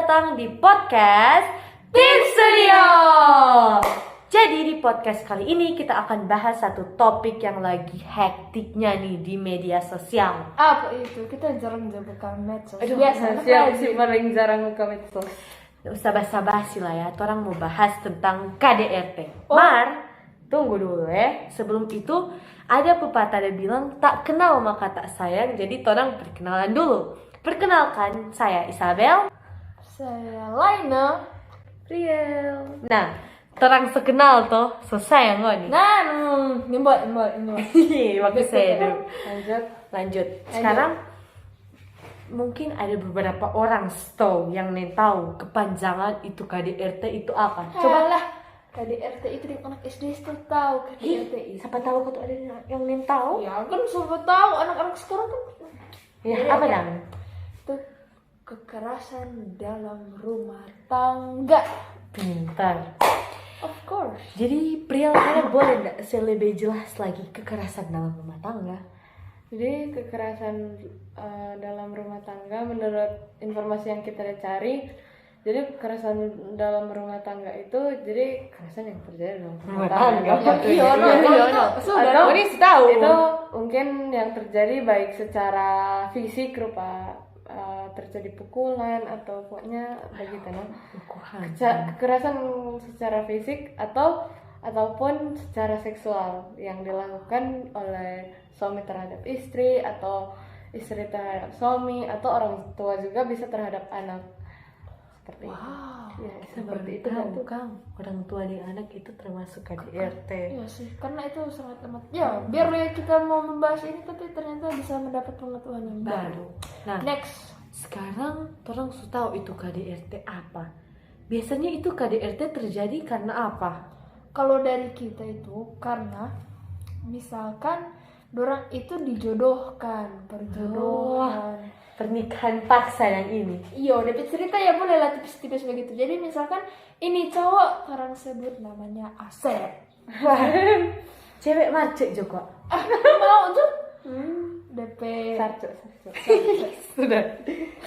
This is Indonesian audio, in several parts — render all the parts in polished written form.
datang di podcast Tim Studio. Jadi di podcast kali ini kita akan bahas satu topik yang lagi hektiknya nih di media sosial. Apa itu? Kita jarang buka medsos. Aduh, Biasa siapa sih paling jarang buka medsos? Nggak usah basa-basi lah ya, orang mau bahas tentang KDRT. Oh. Mar, tunggu dulu ya. Sebelum itu ada pepatah yang bilang tak kenal maka tak sayang. Jadi orang perkenalan dulu. Perkenalkan, saya Isabel. Saya Laina. Riel. Nah, terang sekenal toh, selesai nggak nih? Nah, nimbot. Bagus saya dulu. Lanjut. Sekarang mungkin ada beberapa orang yang tahu kepanjangan itu KDRT itu apa. Coba lah. KDRT itu di anak SD itu tahu KDRT itu. Siapa tahu kok ada yang tahu? Ya kan siapa tahu anak-anak sekarang kan. Ya, Jadi apa ada- dong? Itu kekerasan dalam rumah tangga. Pintar. Of course. Jadi Priel, Anda boleh nggak lebih jelas lagi kekerasan dalam rumah tangga? Jadi kekerasan dalam rumah tangga menurut informasi yang kita cari, jadi kekerasan dalam rumah tangga itu jadi kekerasan yang terjadi dalam rumah tangga. Iya, no. Sudah Atau no. tahu. itu mungkin yang terjadi baik secara fisik rupa terjadi pukulan atau pokoknya begitu no. Kekerasan secara fisik ataupun secara seksual yang dilakukan oleh suami terhadap istri atau istri terhadap suami atau orang tua juga bisa terhadap anak seperti itu. Ya, seperti itu kan tuh. Kang. Orang tua di anak itu termasuk KDRT. Iya sih, karena itu sangat amat. Ya, biar ya kita mau membahas ini tapi ternyata bisa mendapat pengetahuan yang baru. Nah, Next. sekarang orang sudah tahu itu KDRT apa. Biasanya itu KDRT terjadi karena apa? Kalau dari kita itu karena misalkan dorang itu dijodohkan, perjodohan. Pernikahan paksa yang ini. Iya, dapat cerita ya boleh lah tipis-tipis begitu. Jadi misalkan ini cowok orang sebut namanya Asep. Cewek macet juga. Mau tuh? DP Sarco. Sudah.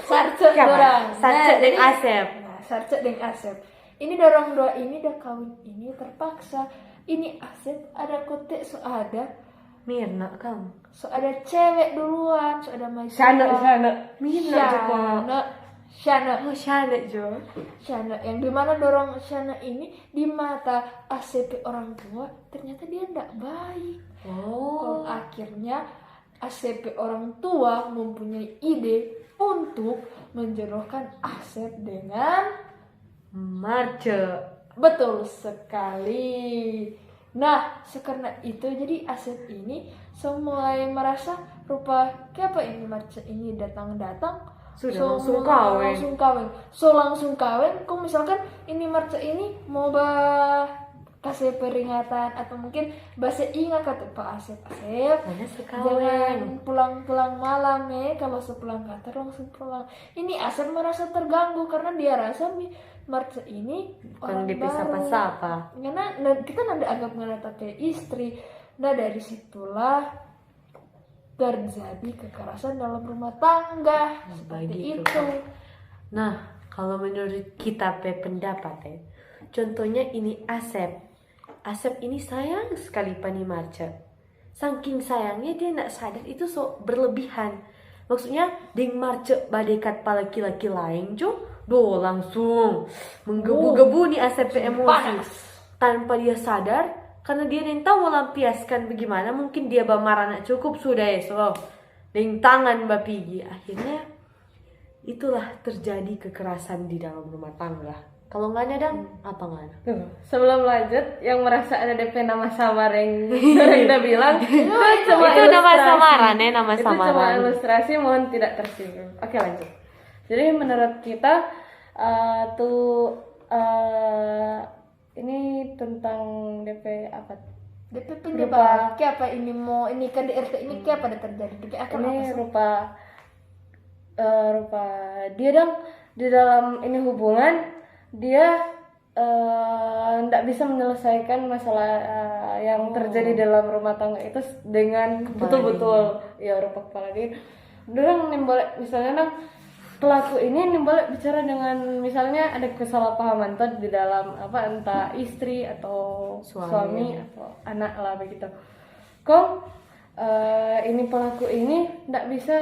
Sarcet dorang. Sarcet dan jadi- Asep. Nah, Sarcet dan Asep. Ini dorong dua ini udah kawin ini terpaksa. Ini Asep ada kotek so ada. Mirna Kang. So ada cewek duluan, so ada Maisha. Shana. Mirna juga. Shana. Oh, Shana Jo. Shana yang dimana dorong Shana ini di mata ACP orang tua ternyata dia tidak baik. Oh. Kalau akhirnya ACP orang tua mempunyai ide untuk menjodohkan Asep dengan Marce. betul sekali. Nah, karena itu jadi Asep ini mulai merasa rupa kayak apa ini Marce ini datang-datang Sudah langsung kawin. Langsung kawin. Kok misalkan ini Marce ini mau kasih peringatan atau mungkin bahasa ingat kata Pak Asep Mana sekawin? jangan pulang-pulang malam ya, kalau sepulang kantor langsung pulang. Ini Asep merasa terganggu karena dia rasa Marce ini orang DP baru. sapa-sapa. Karena kita nanti anggap ngerata kayak istri. Nah dari situlah terjadi kekerasan dalam rumah tangga seperti begitu. itu. Nah, kalau menurut kita pendapat ya, contohnya ini Asep. Asep ini sayang sekali pani Marce. Saking sayangnya dia nak sadar itu berlebihan. Maksudnya ding Marce badekat pa laki-laki lain jo, langsung menggebu-gebu nih Asep emosi. Panas. Tanpa dia sadar, karena dia tahu melampiaskan bagaimana, mungkin dia bamarah nak cukup sudah ya, dengan tangan bapigi. Akhirnya itulah terjadi kekerasan di dalam rumah tangga. Kalau nggak ada apa nggak ada? Sebelum lanjut, yang merasa ada DP nama samar yang udah bilang itu cuma Itu nama ilustrasi. samaran ya, nama Itu cuma samaran. ilustrasi, mohon tidak tersinggung. Oke, lanjut. Jadi menurut kita ini tentang DP apa? DP penyebab kayak apa ini mau ini kan DRT ini kayak pada terjadi DP akan apa Ini sih? rupa dia di dalam ini hubungan dia tidak bisa menyelesaikan masalah yang terjadi dalam rumah tangga itu dengan betul-betul ya rupa kepala dia. Dorang nembol misalnya pelaku ini boleh bicara dengan misalnya ada kesalahpahaman tuh di dalam apa entah istri atau suami atau anak lah begitu. Kok ini pelaku ini tidak bisa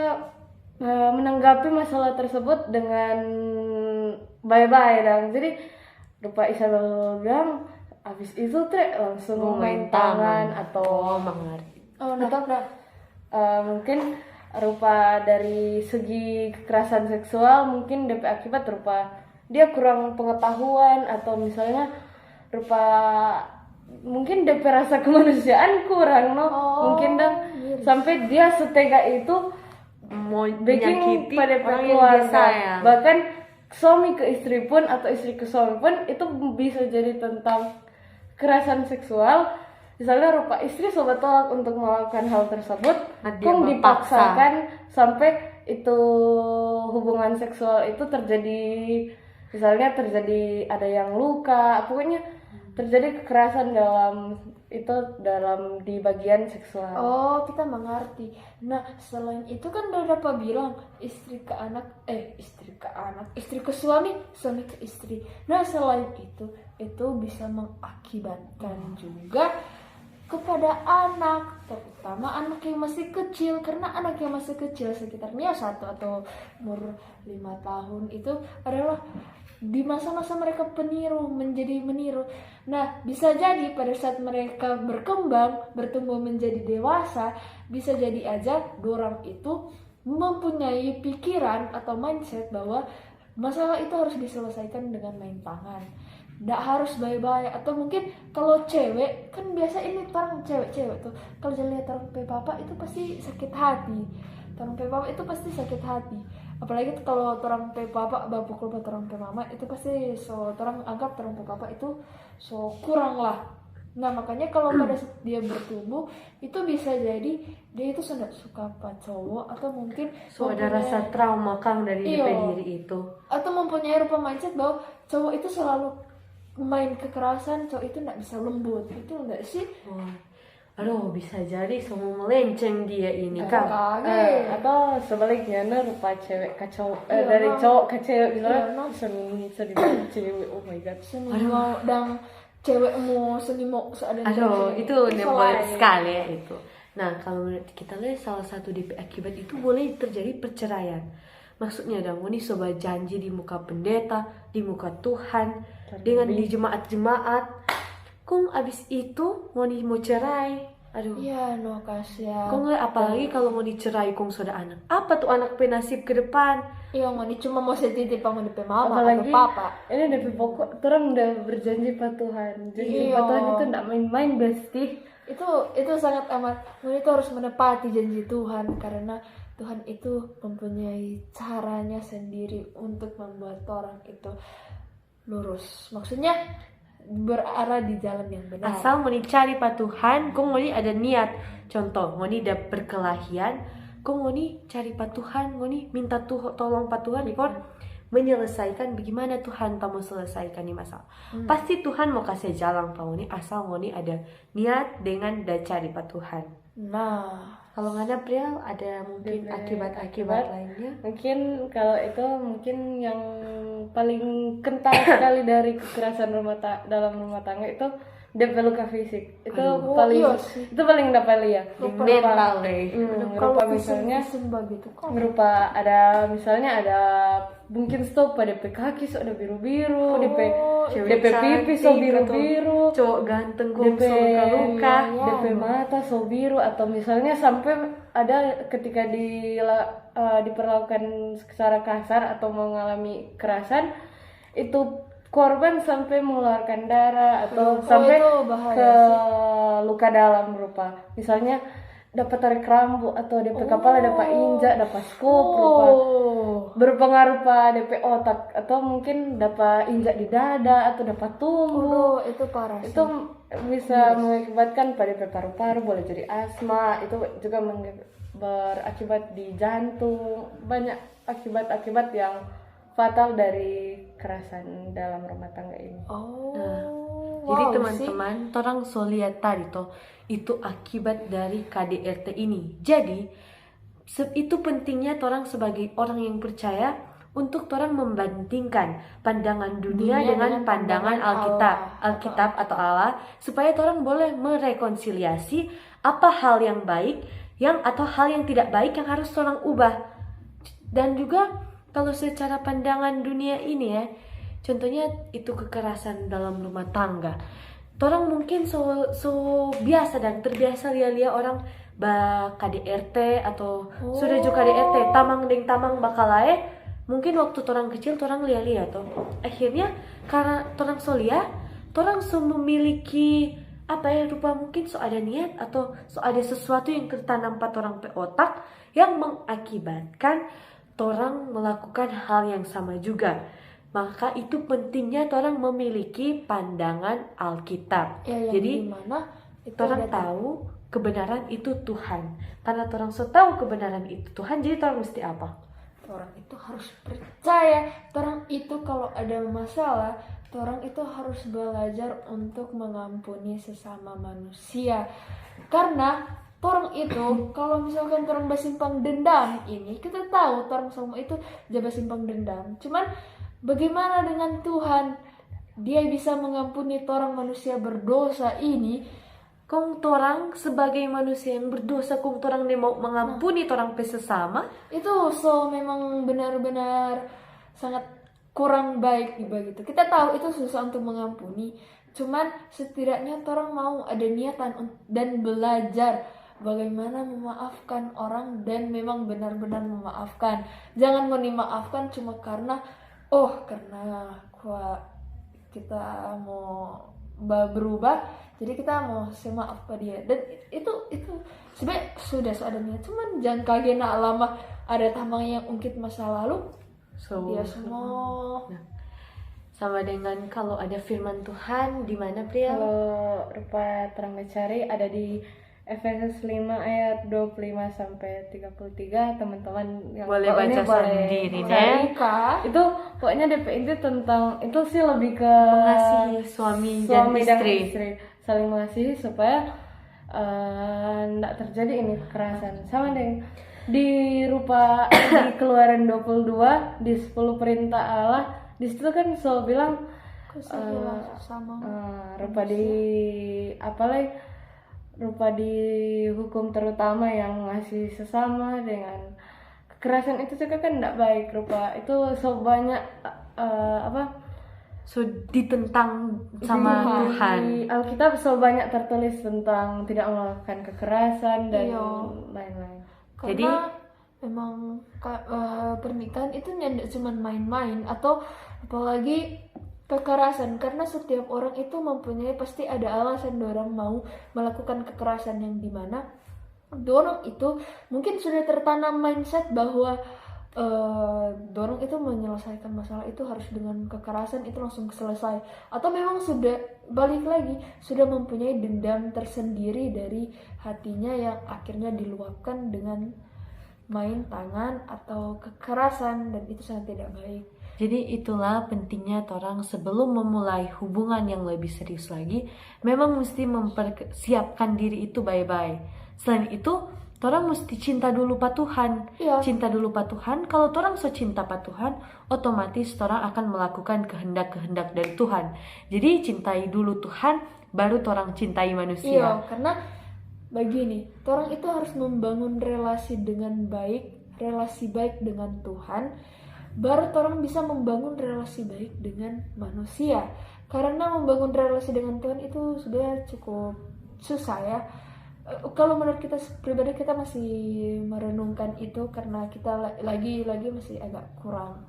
menanggapi masalah tersebut dengan bye-bye dan jadi rupa Isabel bilang habis itu Tre langsung main tangan atau mengerti. mungkin rupa dari segi kekerasan seksual mungkin DP akibat rupa dia kurang pengetahuan atau misalnya rupa mungkin DP rasa kemanusiaan kurang mungkin dan sampai dia setega itu Mau baking menyakiti pada orang yang dia keluarga sayang. bahkan suami ke istri pun atau istri ke suami pun itu bisa jadi tentang kekerasan seksual. Misalnya rupa istri sobat tolak untuk melakukan hal tersebut, Dia kong memaksa. dipaksakan sampai itu hubungan seksual itu terjadi, misalnya terjadi ada yang luka, pokoknya terjadi kekerasan dalam di bagian seksual. Oh, kita mengerti. Nah, selain itu kan udah dapat bilang istri ke suami, suami ke istri. Nah, selain itu bisa mengakibatkan juga kepada anak, terutama anak yang masih kecil, karena anak yang masih kecil sekitarnya 1 atau umur 5 tahun itu adalah di masa-masa mereka menjadi meniru. Nah, bisa jadi pada saat mereka bertumbuh menjadi dewasa, bisa jadi aja dorang itu mempunyai pikiran atau mindset bahwa masalah itu harus diselesaikan dengan main tangan. Nggak harus bye-bye. Atau mungkin kalau cewek, kan biasa ini orang cewek-cewek tuh kalau lihat orang papa itu pasti sakit hati. Orang papa itu pasti sakit hati. Apalagi kalau orang papa bapak kalau orang mama itu pasti orang anggap orang papa itu kurang lah. Nah, makanya kalau pada saat dia bertumbuh itu bisa jadi dia itu sudah suka apa cowok atau mungkin Ada rasa trauma kang dari diri itu. Atau mempunyai rupa mindset bahwa cowok itu selalu main kekerasan, cowok itu nggak bisa lembut, itu enggak sih? Aduh, bisa jadi semua melenceng dia ini kang. Atau sebaliknya rupa cewek ke cowok dari cowok ke cewek misalnya seni cewek, oh my god, Seni mau dan cewekmu seni mau seadanya. Aduh, itu boleh sekali ya itu. Nah, kalau kita lihat salah satu DP akibat itu boleh terjadi perceraian. Maksudnya ini sobat janji di muka pendeta, di muka Tuhan, dengan di jemaat-jemaat. Kung abis itu mau cerai. Aduh. Iya, kasihan. Kung apalagi kalau mau dicerai kung sudah anak. Apa tuh anak penasib ke depan? Iya, cuma mau setitip mau DP mama apalagi atau papa. ini DP pokok terang udah berjanji Pak Tuhan. Janji Pak Tuhan itu enggak main-main besti. Itu sangat amat. Itu harus menepati janji Tuhan karena Tuhan itu mempunyai caranya sendiri untuk membuat orang itu lurus. Maksudnya berarah di jalan yang benar. Asal mau dicari Pak Tuhan, kung mau ada niat. Contoh, mau ada perkelahian, kung mau cari Pak Tuhan, mau minta tolong Pak Tuhan, ikut menyelesaikan bagaimana Tuhan mau selesaikan ini masalah. Pasti Tuhan mau kasih jalan Pak Ngoni, asal Ngoni ada niat dengan cari Pak Tuhan. Nah, kalau nggak ada Priel, ada mungkin akibat-akibat lainnya. Mungkin kalau itu mungkin yang paling kental sekali dari kekerasan dalam rumah tangga itu DP luka fisik. Itu paling dapat lihat. Mental deh. Berupa misalnya berupa ada misalnya ada mungkin stop pada DP kaki so ada biru-biru, DP pipi so biru-biru, cowok ganteng kok so luka-luka, DP mata so biru, atau misalnya sampai ada ketika diperlakukan secara kasar atau mengalami kekerasan itu korban sampai mengeluarkan darah atau sampai ke luka dalam berupa misalnya dapat tarik rambut atau DP kepala dapat injak, dapat skop berpengaruh pada DP otak atau mungkin dapat injak di dada atau dapat tumbuh. Itu parah sih. Itu bisa mengakibatkan pada DP paru-paru, boleh jadi asma, itu juga berakibat di jantung, banyak akibat-akibat yang fatal dari kekerasan dalam rumah tangga ini. Jadi teman-teman, orang so lihat tadi toh itu akibat dari KDRT ini. Jadi itu pentingnya orang sebagai orang yang percaya untuk orang membandingkan pandangan dunia Dunia dengan dengan pandangan pandangan Alkitab atau Allah, supaya orang boleh merekonsiliasi apa hal yang baik atau hal yang tidak baik yang harus orang ubah. Dan juga kalau secara pandangan dunia ini ya, contohnya itu kekerasan dalam rumah tangga. Orang mungkin so biasa dan terbiasa lihat orang KDRT atau sudah juga KDRT tamang bakalae. Mungkin waktu orang kecil orang lihat tuh. Akhirnya karena orang solia, orang so memiliki rupa mungkin so ada niat atau so ada sesuatu yang tertanam pada orang pe otak yang mengakibatkan orang melakukan hal yang sama juga. Maka itu pentingnya orang memiliki pandangan Alkitab. Ya, jadi dimana itu orang tahu kebenaran itu Tuhan. Karena orang so tahu kebenaran itu Tuhan, jadi orang mesti apa? Orang itu harus percaya. Orang itu kalau ada masalah, orang itu harus belajar untuk mengampuni sesama manusia. Karena orang itu kalau misalkan orang bersimpang dendam ini, kita tahu orang semua itu jaga simpang dendam. Cuman bagaimana dengan Tuhan? Dia bisa mengampuni orang manusia berdosa ini. Kong torang sebagai manusia yang berdosa, kong torang nih mau mengampuni torang pe sesama, itu memang benar-benar sangat kurang baik begitu. Kita tahu itu susah untuk mengampuni, cuman setidaknya orang mau ada niatan dan belajar bagaimana memaafkan orang dan memang benar-benar memaafkan. Jangan mau dimaafkan cuma karena kita mau berubah, jadi kita mau maaf ke dia. Dan itu sebenarnya sudah ada niat, cuman jangan kaget lama ada tamang yang ungkit masa lalu. Dia semua sama dengan kalau ada firman Tuhan di mana pria? Kalau rupa terang mencari ada di Efesus 5 ayat 25 sampai 33. Teman-teman yang boleh baca sendiri deh. Itu pokoknya DP itu tentang itu sih lebih ke mengasihi suami dan istri. Saling mengasihi supaya tidak terjadi ini kekerasan. Sama dengan di di Keluaran 22 di 10 perintah Allah, di situ kan so bilang rupa di hukum terutama yang mengasihi sesama dengan kekerasan itu juga kan tidak baik. Rupa itu so banyak so ditentang sama Tuhan. Di Alkitab so banyak tertulis tentang tidak melakukan kekerasan dan lain-lain. Karena jadi memang pernikahan itu tidak cuma main-main atau apalagi kekerasan, karena setiap orang itu mempunyai pasti ada alasan dorang mau melakukan kekerasan, yang dimana dorang itu mungkin sudah tertanam mindset bahwa dorang itu menyelesaikan masalah itu harus dengan kekerasan, itu langsung selesai, atau memang sudah balik lagi sudah mempunyai dendam tersendiri dari hatinya yang akhirnya diluapkan dengan main tangan atau kekerasan, dan itu sangat tidak baik. Jadi itulah pentingnya orang sebelum memulai hubungan yang lebih serius lagi, memang mesti mempersiapkan diri itu baik-baik. Selain itu, orang mesti cinta dulu pa Tuhan. Iya. Cinta dulu pa Tuhan. Kalau orang so cinta pa Tuhan, otomatis orang akan melakukan kehendak-kehendak dari Tuhan. Jadi cintai dulu Tuhan, baru orang cintai manusia. Iya, karena begini, orang itu harus membangun relasi dengan baik, relasi baik dengan Tuhan, baru orang bisa membangun relasi baik dengan manusia. Karena membangun relasi dengan Tuhan itu sudah cukup susah ya. Kalau menurut kita pribadi, kita masih merenungkan itu karena kita lagi masih agak kurang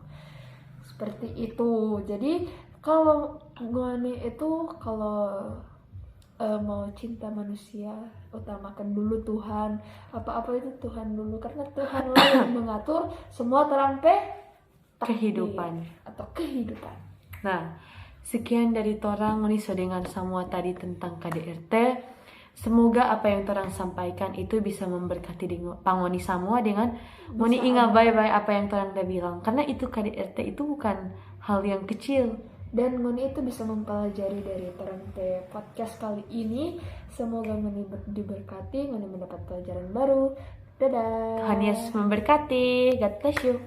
seperti itu. Jadi kalau gue itu kalau mau cinta manusia, utamakan dulu Tuhan. Apa-apa itu Tuhan dulu, karena Tuhan lah yang mengatur semua terangpe kehidupan atau kehidupan. Nah, sekian dari torang Niso dengan semua tadi tentang KDRT. Semoga apa yang torang sampaikan itu bisa memberkati pangoni semua dengan moni ingat baik-baik apa yang torang udah bilang, karena itu KDRT itu bukan hal yang kecil. Dan Ngoni itu bisa mempelajari dari Terante podcast kali ini. Semoga Ngoni diberkati, Ngoni mendapat pelajaran baru. Dadah. Tuhan Yesus memberkati. God bless you.